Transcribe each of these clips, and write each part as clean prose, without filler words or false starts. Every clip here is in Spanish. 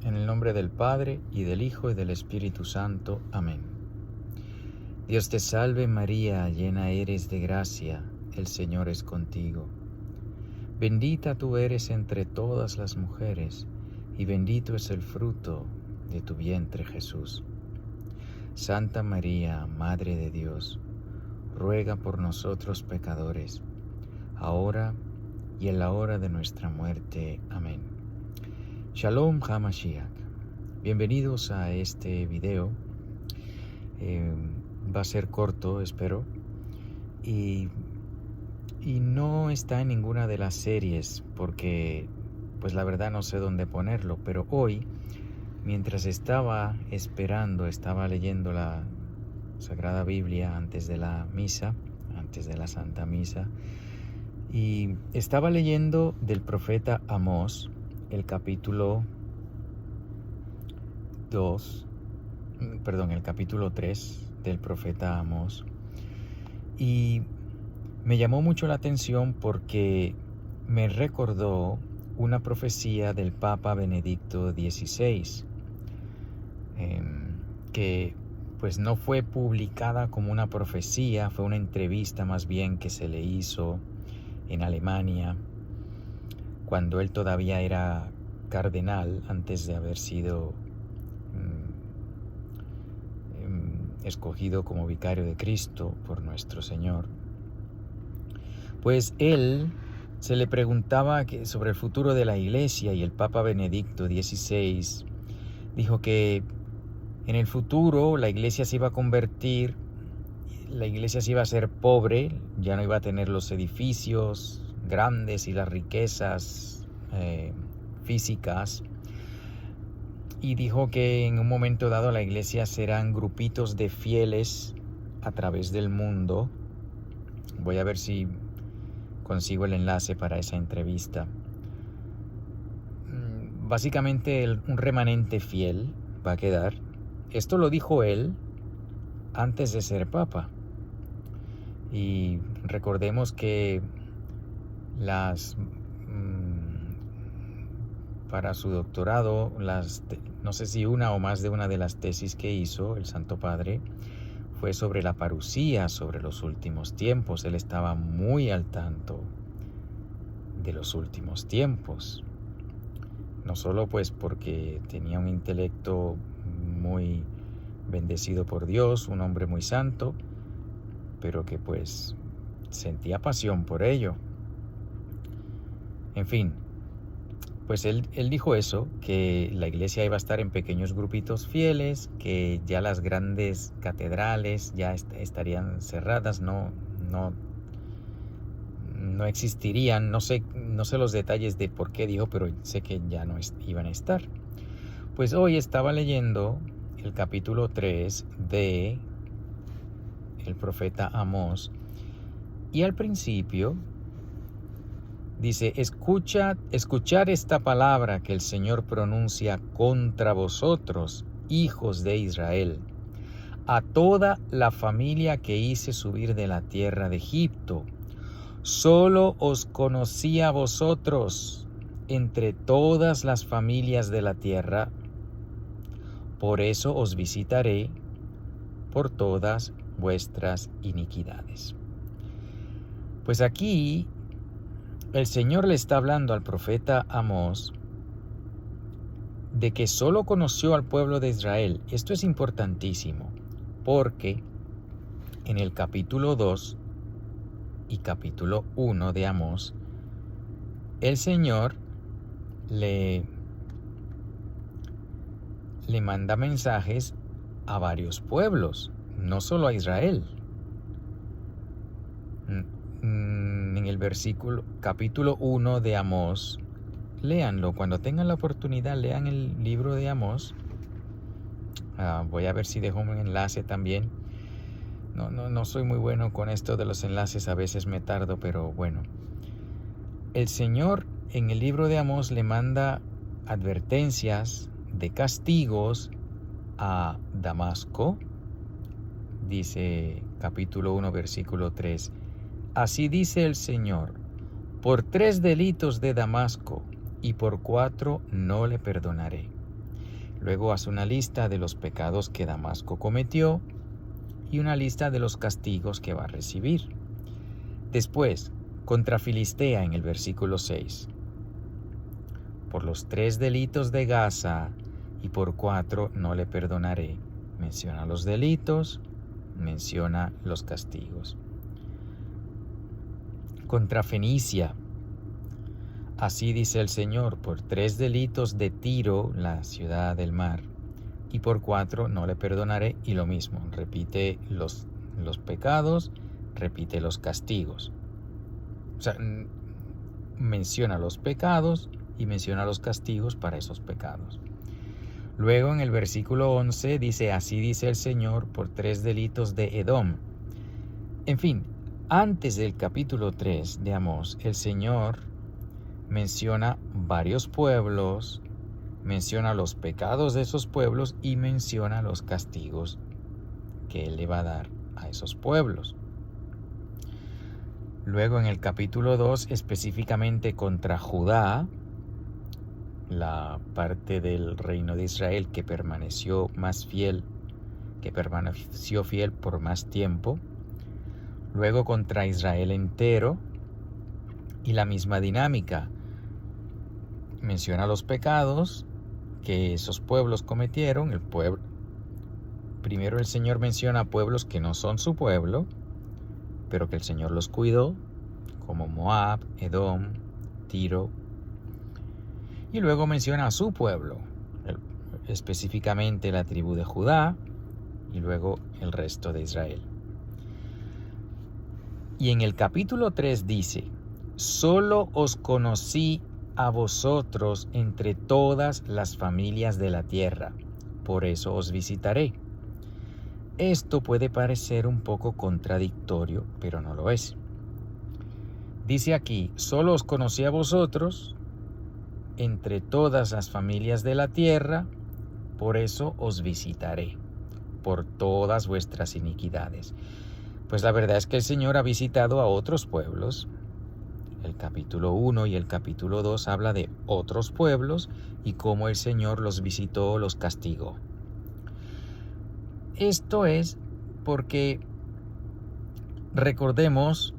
En el nombre del Padre, y del Hijo, y del Espíritu Santo. Amén. Dios te salve María, llena eres de gracia, el Señor es contigo. Bendita tú eres entre todas las mujeres, y bendito es el fruto de tu vientre Jesús. Santa María, Madre de Dios, ruega por nosotros pecadores, ahora y en la hora de nuestra muerte. Amén. Shalom HaMashiach. Bienvenidos a este video. Va a ser corto, espero. Y no está en ninguna de las series porque, pues la verdad no sé dónde ponerlo. Pero hoy, mientras estaba esperando, estaba leyendo la Sagrada Biblia antes de la misa, antes de la Santa Misa. Y estaba leyendo del profeta Amós, el capítulo 3 del profeta Amós. Y me llamó mucho la atención porque me recordó una profecía del Papa Benedicto XVI, que pues no fue publicada como una profecía, fue una entrevista más bien que se le hizo en Alemania, cuando él todavía era cardenal, antes de haber sido escogido como vicario de Cristo por nuestro Señor. Pues él se le preguntaba sobre el futuro de la Iglesia, y el Papa Benedicto XVI dijo que en el futuro la Iglesia se iba a convertir, la Iglesia se iba a ser pobre, ya no iba a tener los edificios grandes y las riquezas físicas, y dijo que en un momento dado la Iglesia serán grupitos de fieles a través del mundo. Voy a ver si consigo el enlace para esa entrevista. Básicamente un remanente fiel va a quedar. Esto lo dijo él antes de ser papa. Y recordemos que para su doctorado, no sé si una o más de una de las tesis que hizo el Santo Padre fue sobre la parusía, sobre los últimos tiempos. Él estaba muy al tanto de los últimos tiempos, no solo pues porque tenía un intelecto muy bendecido por Dios, un hombre muy santo, pero que pues sentía pasión por ello. En fin, pues él dijo eso, que la Iglesia iba a estar en pequeños grupitos fieles, que ya las grandes catedrales ya estarían cerradas, no existirían. No sé los detalles de por qué dijo, pero sé que ya no iban a estar. Pues hoy estaba leyendo el capítulo 3 de el profeta Amós, y al principio dice: escuchad esta palabra que el Señor pronuncia contra vosotros, hijos de Israel, a toda la familia que hice subir de la tierra de Egipto. Solo os conocí a vosotros entre todas las familias de la tierra, por eso os visitaré por todas vuestras iniquidades. Pues aquí el Señor le está hablando al profeta Amós de que solo conoció al pueblo de Israel. Esto es importantísimo porque en el capítulo 2 y capítulo 1 de Amós, el Señor le manda mensajes a varios pueblos, no solo a Israel. En el capítulo 1 de Amós, léanlo cuando tengan la oportunidad, lean el libro de Amós. Voy a ver si dejo un enlace también. No soy muy bueno con esto de los enlaces, a veces me tardo, pero bueno. El Señor en el libro de Amós le manda advertencias de castigos a Damasco. Dice capítulo 1, versículo 3: así dice el Señor, por 3 delitos de Damasco y por 4 no le perdonaré. Luego hace una lista de los pecados que Damasco cometió y una lista de los castigos que va a recibir. Después, contra Filistea en el versículo 6. Por los 3 delitos de Gaza y por 4 no le perdonaré. Menciona los delitos, menciona los castigos. Contra Fenicia. Así dice el Señor, por 3 delitos de Tiro, la ciudad del mar, y por 4 no le perdonaré. Y lo mismo, repite los pecados, repite los castigos. O sea, menciona los pecados y menciona los castigos para esos pecados. Luego en el versículo 11 dice, así dice el Señor por 3 delitos de Edom. En fin, antes del capítulo 3 de Amós, el Señor menciona varios pueblos, menciona los pecados de esos pueblos y menciona los castigos que Él le va a dar a esos pueblos. Luego en el capítulo 2, específicamente contra Judá, la parte del reino de Israel que permaneció fiel por más tiempo. Luego contra Israel entero y la misma dinámica. Menciona los pecados que esos pueblos cometieron. Primero el Señor menciona pueblos que no son su pueblo, pero que el Señor los cuidó, como Moab, Edom, Tiro. Y luego menciona a su pueblo, específicamente la tribu de Judá y luego el resto de Israel. Y en el capítulo 3 dice, solo os conocí a vosotros entre todas las familias de la tierra, por eso os visitaré. Esto puede parecer un poco contradictorio, pero no lo es. Dice aquí, solo os conocí a vosotros entre todas las familias de la tierra, por eso os visitaré, por todas vuestras iniquidades. Pues la verdad es que el Señor ha visitado a otros pueblos. El capítulo 1 y el capítulo 2 habla de otros pueblos y cómo el Señor los visitó, los castigó. Esto es porque recordemos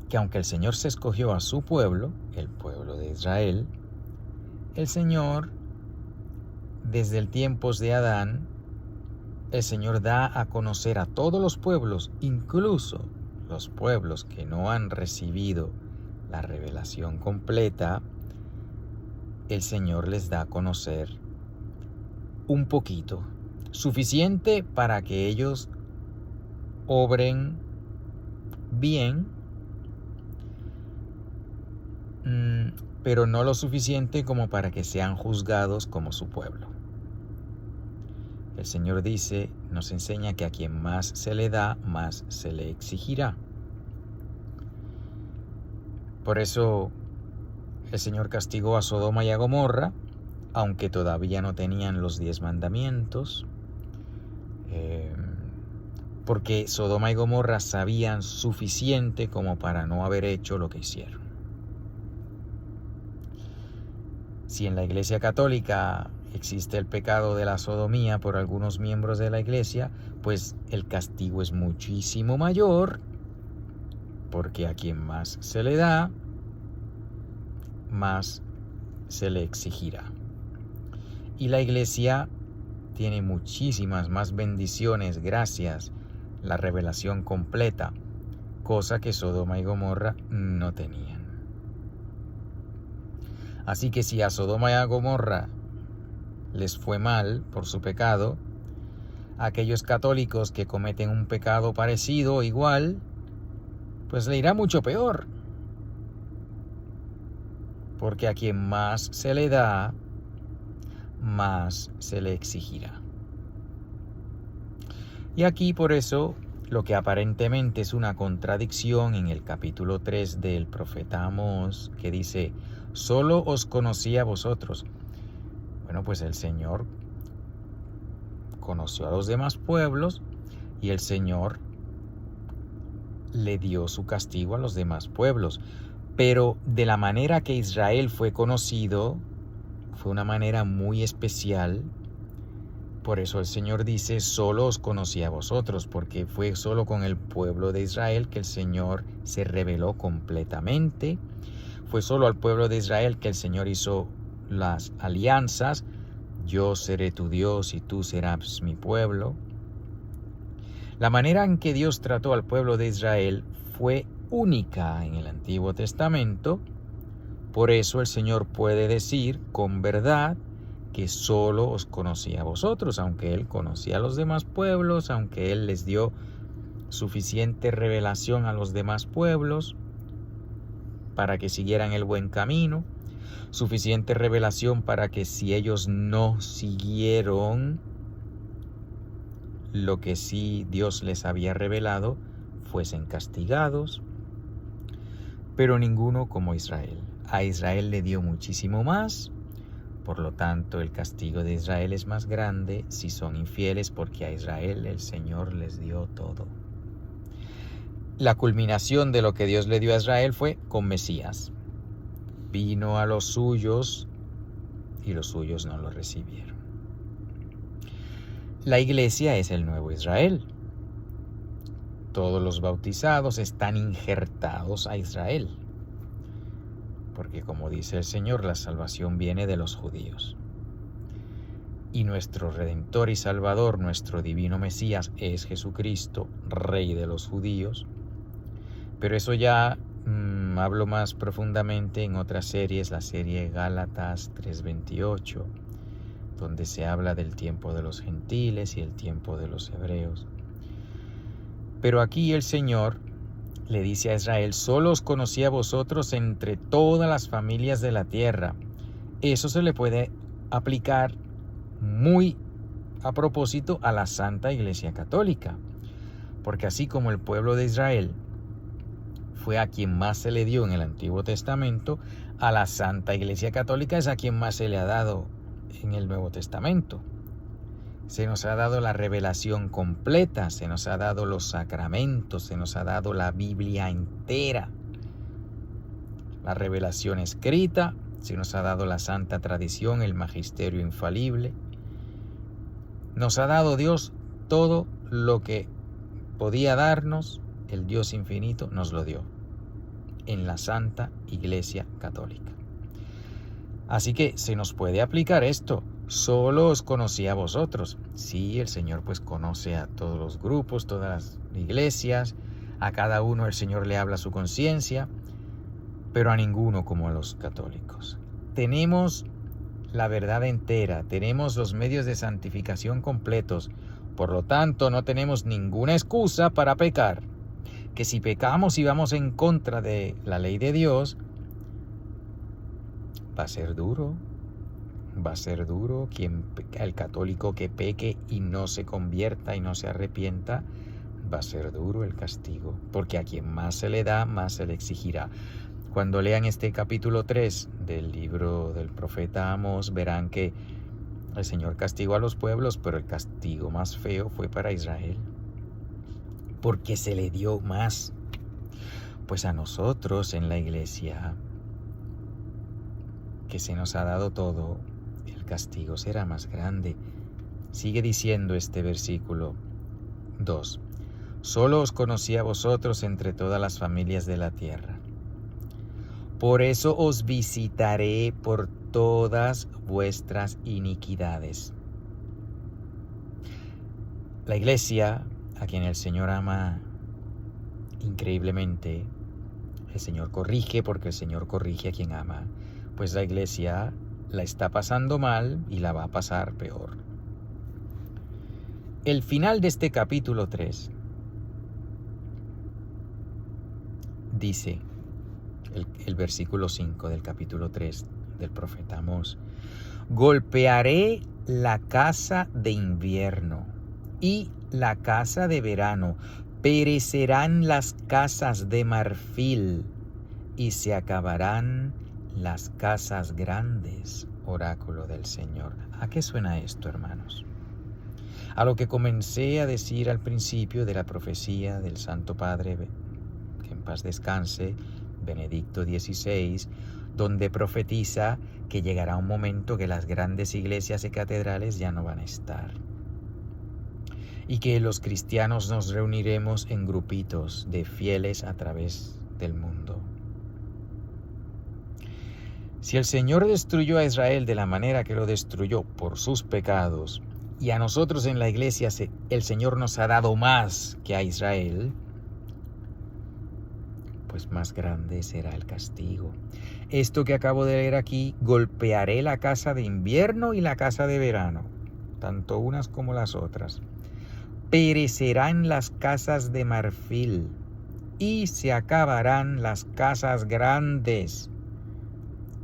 que aunque el Señor se escogió a su pueblo, el pueblo de Israel, el Señor, desde el tiempos de Adán, el Señor da a conocer a todos los pueblos, incluso los pueblos que no han recibido la revelación completa, el Señor les da a conocer un poquito, suficiente para que ellos obren bien, pero no lo suficiente como para que sean juzgados como su pueblo. El Señor dice, nos enseña que a quien más se le da, más se le exigirá. Por eso el Señor castigó a Sodoma y a Gomorra, aunque todavía no tenían los 10 mandamientos, porque Sodoma y Gomorra sabían suficiente como para no haber hecho lo que hicieron. Si en la Iglesia Católica existe el pecado de la sodomía por algunos miembros de la Iglesia, pues el castigo es muchísimo mayor, porque a quien más se le da, más se le exigirá. Y la Iglesia tiene muchísimas más bendiciones gracias a la revelación completa, cosa que Sodoma y Gomorra no tenían. Así que si a Sodoma y a Gomorra les fue mal por su pecado, aquellos católicos que cometen un pecado parecido o igual, pues le irá mucho peor. Porque a quien más se le da, más se le exigirá. Y aquí por eso, lo que aparentemente es una contradicción en el capítulo 3 del profeta Amós, que dice, solo os conocí a vosotros. Bueno, pues el Señor conoció a los demás pueblos y el Señor le dio su castigo a los demás pueblos. Pero de la manera que Israel fue conocido fue una manera muy especial. Por eso el Señor dice, solo os conocí a vosotros, porque fue solo con el pueblo de Israel que el Señor se reveló completamente. Fue solo al pueblo de Israel que el Señor hizo las alianzas. Yo seré tu Dios y tú serás mi pueblo. La manera en que Dios trató al pueblo de Israel fue única en el Antiguo Testamento. Por eso el Señor puede decir con verdad que solo os conocí a vosotros, aunque Él conocía a los demás pueblos, aunque Él les dio suficiente revelación a los demás pueblos para que siguieran el buen camino, suficiente revelación para que si ellos no siguieron lo que sí Dios les había revelado, fuesen castigados, pero ninguno como Israel. A Israel le dio muchísimo más. Por lo tanto, el castigo de Israel es más grande si son infieles, porque a Israel el Señor les dio todo. La culminación de lo que Dios le dio a Israel fue con Mesías. Vino a los suyos y los suyos no lo recibieron. La iglesia es el nuevo Israel. Todos los bautizados están injertados a Israel. Porque como dice el Señor, la salvación viene de los judíos. Y nuestro Redentor y Salvador, nuestro divino Mesías, es Jesucristo, Rey de los judíos. Pero eso ya hablo más profundamente en otras series, la serie Gálatas 3:28, donde se habla del tiempo de los gentiles y el tiempo de los hebreos. Pero aquí el Señor le dice a Israel, solo os conocí a vosotros entre todas las familias de la tierra. Eso se le puede aplicar muy a propósito a la Santa Iglesia Católica. Porque así como el pueblo de Israel fue a quien más se le dio en el Antiguo Testamento, a la Santa Iglesia Católica es a quien más se le ha dado en el Nuevo Testamento. Se nos ha dado la revelación completa, se nos ha dado los sacramentos, se nos ha dado la Biblia entera, la revelación escrita, se nos ha dado la santa tradición, el magisterio infalible. Nos ha dado Dios todo lo que podía darnos, el Dios infinito nos lo dio en la Santa Iglesia Católica. Así que se nos puede aplicar esto. Solo os conocí a vosotros. Sí, el Señor pues conoce a todos los grupos, todas las iglesias. A cada uno el Señor le habla a su conciencia, pero a ninguno como a los católicos. Tenemos la verdad entera, tenemos los medios de santificación completos. Por lo tanto, no tenemos ninguna excusa para pecar. Que si pecamos y vamos en contra de la ley de Dios, va a ser duro. Va a ser duro. El católico que peque y no se convierta y no se arrepienta, va a ser duro el castigo, porque a quien más se le da, más se le exigirá. Cuando lean este capítulo 3 del libro del profeta Amós, verán que el Señor castigó a los pueblos, pero el castigo más feo fue para Israel, porque se le dio más. Pues a nosotros en la iglesia, que se nos ha dado todo, el castigo será más grande. Sigue diciendo este versículo 2. Solo os conocí a vosotros entre todas las familias de la tierra. Por eso os visitaré por todas vuestras iniquidades. La iglesia, a quien el Señor ama increíblemente, el Señor corrige porque el Señor corrige a quien ama. Pues la iglesia la está pasando mal y la va a pasar peor. El final de este capítulo 3 dice, el versículo 5 del capítulo 3 del profeta Amós: golpearé la casa de invierno y la casa de verano, perecerán las casas de marfil y se acabarán las casas grandes, oráculo del Señor. ¿A qué suena esto, hermanos? A lo que comencé a decir al principio de la profecía del Santo Padre, que en paz descanse, Benedicto XVI, donde profetiza que llegará un momento que las grandes iglesias y catedrales ya no van a estar. Y que los cristianos nos reuniremos en grupitos de fieles a través del mundo. Si el Señor destruyó a Israel de la manera que lo destruyó por sus pecados, y a nosotros en la iglesia el Señor nos ha dado más que a Israel, pues más grande será el castigo. Esto que acabo de leer aquí: golpearé la casa de invierno y la casa de verano, tanto unas como las otras. Perecerán las casas de marfil y se acabarán las casas grandes.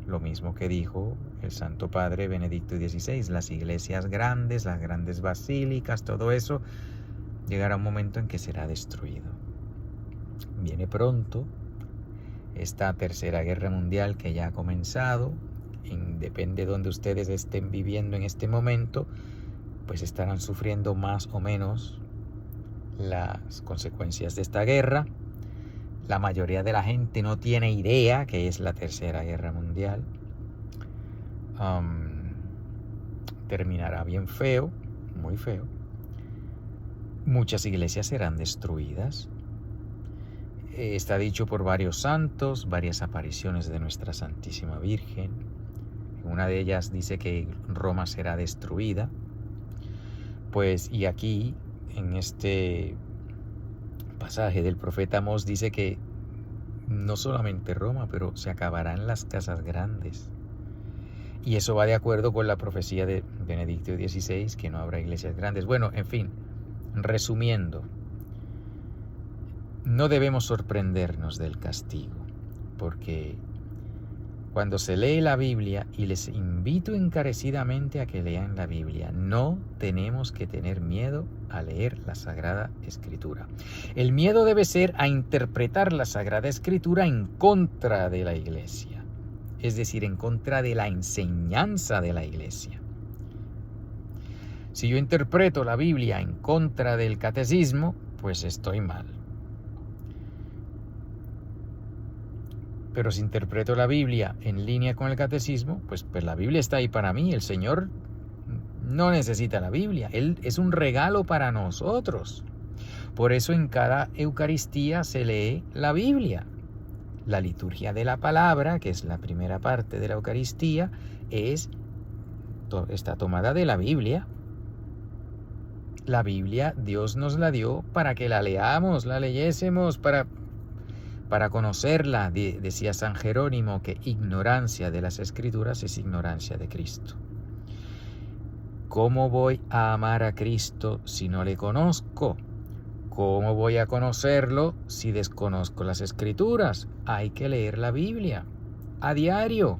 Lo mismo que dijo el Santo Padre Benedicto XVI, las iglesias grandes, las grandes basílicas, todo eso, llegará un momento en que será destruido. Viene pronto esta tercera guerra mundial que ya ha comenzado. Depende de donde ustedes estén viviendo en este momento, pues estarán sufriendo más o menos las consecuencias de esta guerra. La mayoría de la gente no tiene idea que es la tercera guerra mundial. Terminará bien feo, muy feo. Muchas iglesias serán destruidas. Está dicho por varios santos, varias apariciones de nuestra Santísima Virgen. Una de ellas dice que Roma será destruida. Pues, y aquí, en este pasaje del profeta Amós, dice que no solamente Roma, pero se acabarán las casas grandes. Y eso va de acuerdo con la profecía de Benedicto XVI, que no habrá iglesias grandes. Bueno, en fin, resumiendo, no debemos sorprendernos del castigo, porque cuando se lee la Biblia, y les invito encarecidamente a que lean la Biblia, no tenemos que tener miedo a leer la Sagrada Escritura. El miedo debe ser a interpretar la Sagrada Escritura en contra de la Iglesia, es decir, en contra de la enseñanza de la Iglesia. Si yo interpreto la Biblia en contra del catecismo, pues estoy mal. Pero si interpreto la Biblia en línea con el catecismo, pues la Biblia está ahí para mí. El Señor no necesita la Biblia. Él es un regalo para nosotros. Por eso en cada Eucaristía se lee la Biblia. La liturgia de la palabra, que es la primera parte de la Eucaristía, está tomada de la Biblia. La Biblia Dios nos la dio para que la leamos, la leyésemos, para conocerla. Decía San Jerónimo que ignorancia de las Escrituras es ignorancia de Cristo. ¿Cómo voy a amar a Cristo si no le conozco? ¿Cómo voy a conocerlo si desconozco las Escrituras? Hay que leer la Biblia a diario.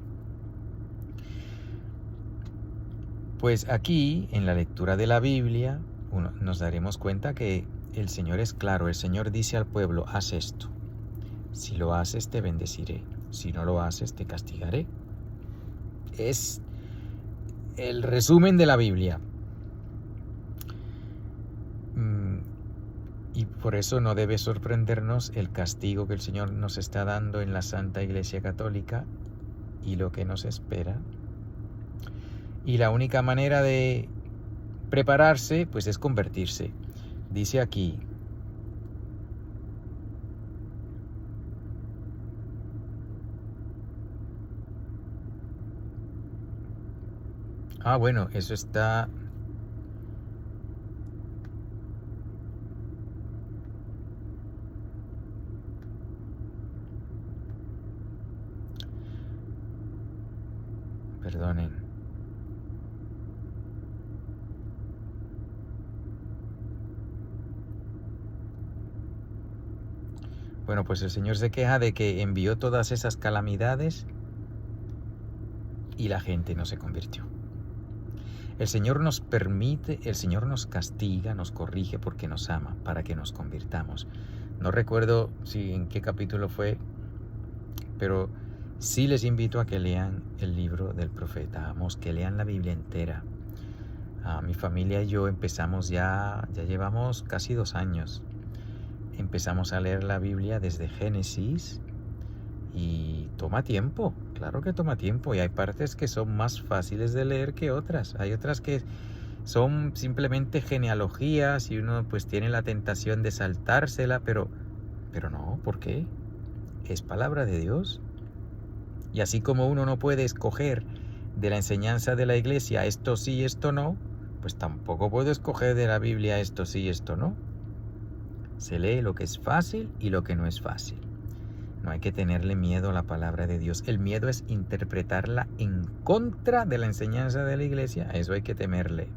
Pues aquí, en la lectura de la Biblia, nos daremos cuenta que el Señor es claro. El Señor dice al pueblo: haz esto. Si lo haces, te bendeciré. Si no lo haces, te castigaré. Es el resumen de la Biblia. Y por eso no debe sorprendernos el castigo que el Señor nos está dando en la Santa Iglesia Católica y lo que nos espera. Y la única manera de prepararse, pues, es convertirse. Dice aquí: bueno, eso está... Perdonen. Bueno, pues el Señor se queja de que envió todas esas calamidades y la gente no se convirtió. El Señor nos permite, el Señor nos castiga, nos corrige porque nos ama, para que nos convirtamos. No recuerdo en qué capítulo fue, pero sí les invito a que lean el libro del profeta Amós, que lean la Biblia entera. Mi familia y yo empezamos ya llevamos casi 2 años. Empezamos a leer la Biblia desde Génesis y toma tiempo, claro que toma tiempo, y hay partes que son más fáciles de leer que otras. Hay otras que son simplemente genealogías y uno pues tiene la tentación de saltársela, pero no, ¿por qué? Es palabra de Dios. Y así como uno no puede escoger de la enseñanza de la iglesia esto sí, esto no, pues tampoco puedo escoger de la Biblia esto sí, esto no. Se lee lo que es fácil y lo que no es fácil. No hay que tenerle miedo a la palabra de Dios. El miedo es interpretarla en contra de la enseñanza de la iglesia. A eso hay que temerle.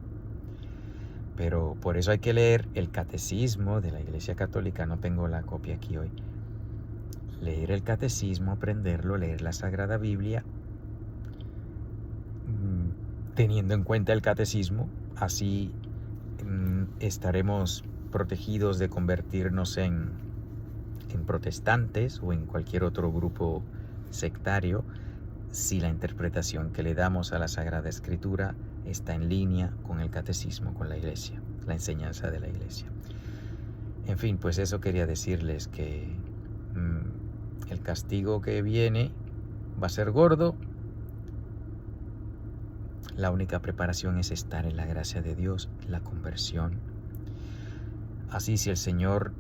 Pero por eso hay que leer el catecismo de la Iglesia Católica. No tengo la copia aquí hoy. Leer el catecismo, aprenderlo, leer la Sagrada Biblia, teniendo en cuenta el catecismo. Así estaremos protegidos de convertirnos en protestantes o en cualquier otro grupo sectario, si la interpretación que le damos a la Sagrada Escritura está en línea con el catecismo, con la iglesia, la enseñanza de la iglesia. En fin, pues eso quería decirles, que el castigo que viene va a ser gordo. La única preparación es estar en la gracia de Dios, la conversión. Así, si el Señor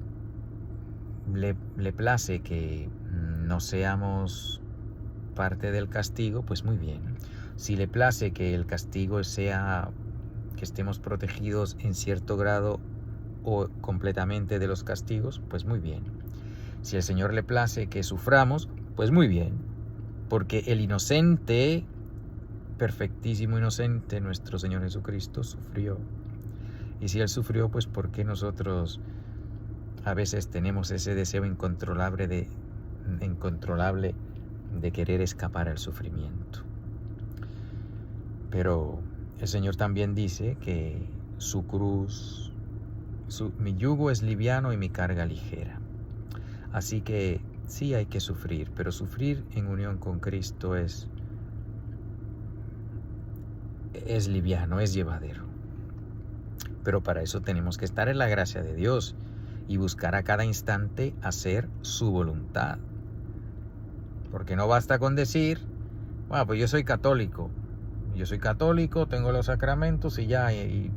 le place que no seamos parte del castigo, pues muy bien. Si le place que el castigo sea que estemos protegidos en cierto grado o completamente de los castigos, pues muy bien. Si al Señor le place que suframos, pues muy bien, porque el inocente, perfectísimo inocente, nuestro Señor Jesucristo, sufrió. Y si Él sufrió, pues ¿por qué nosotros a veces tenemos ese deseo incontrolable de querer escapar al sufrimiento? Pero el Señor también dice que su cruz, mi yugo es liviano y mi carga ligera. Así que sí hay que sufrir, pero sufrir en unión con Cristo es liviano, es llevadero. Pero para eso tenemos que estar en la gracia de Dios y buscar a cada instante hacer su voluntad. Porque no basta con decir, bueno, pues yo soy católico, tengo los sacramentos y ya,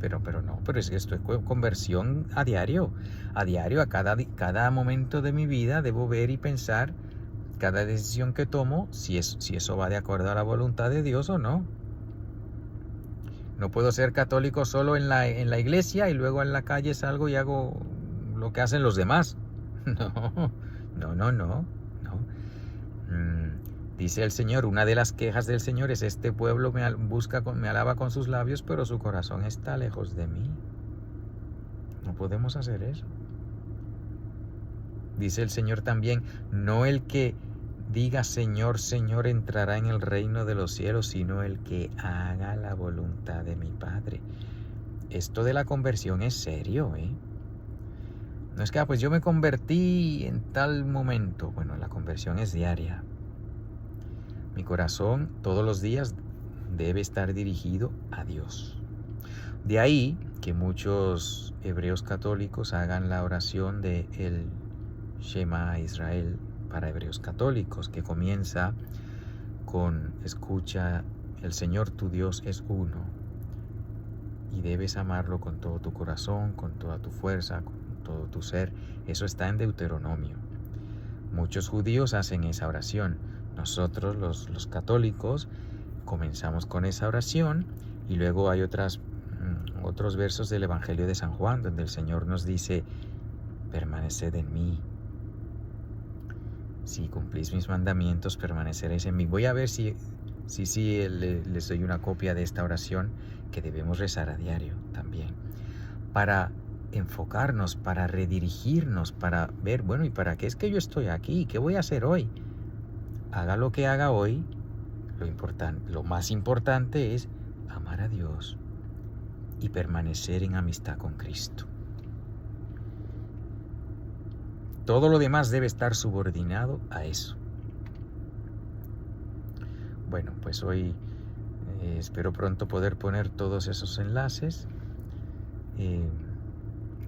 pero no, pero esto es conversión a diario, a cada momento de mi vida debo ver y pensar cada decisión que tomo, si eso va de acuerdo a la voluntad de Dios o no. No puedo ser católico solo en la iglesia y luego en la calle salgo y hago lo que hacen los demás. No. Dice el Señor, una de las quejas del Señor es: este pueblo me alaba con sus labios, pero su corazón está lejos de mí. No podemos hacer eso. Dice el Señor también, no el que diga Señor, Señor entrará en el reino de los cielos, sino el que haga la voluntad de mi Padre. Esto de la conversión es serio, ¿eh? No es que, pues yo me convertí en tal momento. Bueno, la conversión es diaria. Mi corazón todos los días debe estar dirigido a Dios. De ahí que muchos hebreos católicos hagan la oración de el Shema Israel para hebreos católicos, que comienza con: escucha, el Señor tu Dios es uno y debes amarlo con todo tu corazón, con toda tu fuerza, con todo tu ser. Eso está en Deuteronomio. Muchos judíos hacen esa oración. Nosotros los católicos comenzamos con esa oración y luego hay otros versos del Evangelio de San Juan donde el Señor nos dice: permaneced en mí. Si cumplís mis mandamientos, permaneceréis en mí. Voy a ver si les doy una copia de esta oración que debemos rezar a diario también, para enfocarnos, para redirigirnos, para ver, bueno, ¿y para qué es que yo estoy aquí? ¿Qué voy a hacer hoy? Haga lo que haga hoy, lo más importante es amar a Dios y permanecer en amistad con Cristo. Todo lo demás debe estar subordinado a eso. Bueno, pues hoy espero pronto poder poner todos esos enlaces.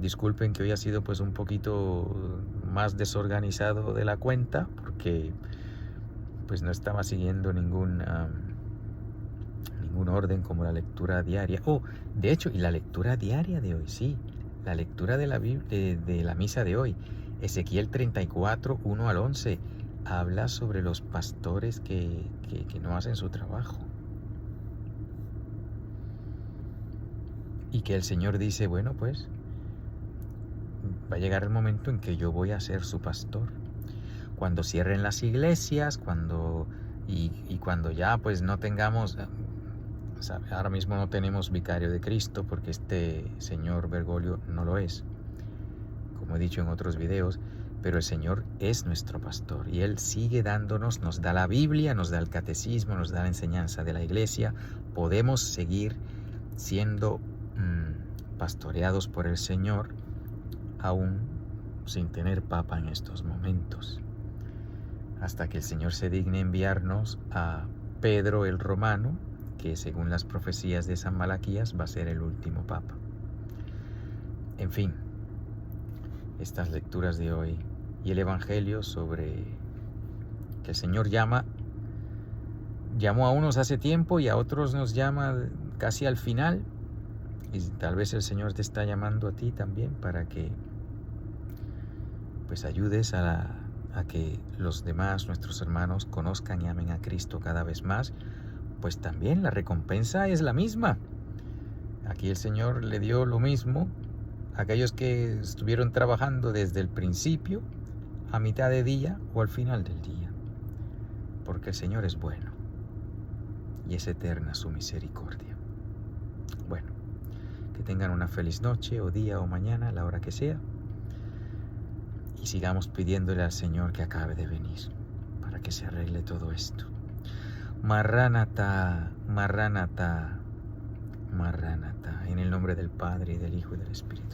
Disculpen que hoy ha sido pues un poquito más desorganizado de la cuenta, porque pues no estaba siguiendo ningún orden como la lectura diaria. De hecho, y la lectura diaria de hoy, sí, la lectura de la misa de hoy, Ezequiel 34, 1 al 11, habla sobre los pastores que no hacen su trabajo. Y que el Señor dice, bueno, pues va a llegar el momento en que yo voy a ser su pastor. Cuando cierren las iglesias, cuando ya pues no tengamos, ahora mismo no tenemos vicario de Cristo porque este señor Bergoglio no lo es, como he dicho en otros videos, pero el Señor es nuestro pastor y Él sigue dándonos, nos da la Biblia, nos da el catecismo, nos da la enseñanza de la iglesia. Podemos seguir siendo pastoreados por el Señor aún sin tener papa en estos momentos, hasta que el Señor se digne enviarnos a Pedro el Romano, que según las profecías de San Malaquías va a ser el último papa. En fin, estas lecturas de hoy y el Evangelio sobre que el Señor llamó a unos hace tiempo y a otros nos llama casi al final, y tal vez el Señor te está llamando a ti también para que pues ayudes a que los demás, nuestros hermanos, conozcan y amen a Cristo cada vez más. Pues también la recompensa es la misma. Aquí el Señor le dio lo mismo a aquellos que estuvieron trabajando desde el principio, a mitad de día o al final del día, porque el Señor es bueno y es eterna su misericordia. Bueno, que tengan una feliz noche o día o mañana, a la hora que sea, y sigamos pidiéndole al Señor que acabe de venir para que se arregle todo esto. Marránata, Marránata, Marránata, en el nombre del Padre, y del Hijo y del Espíritu.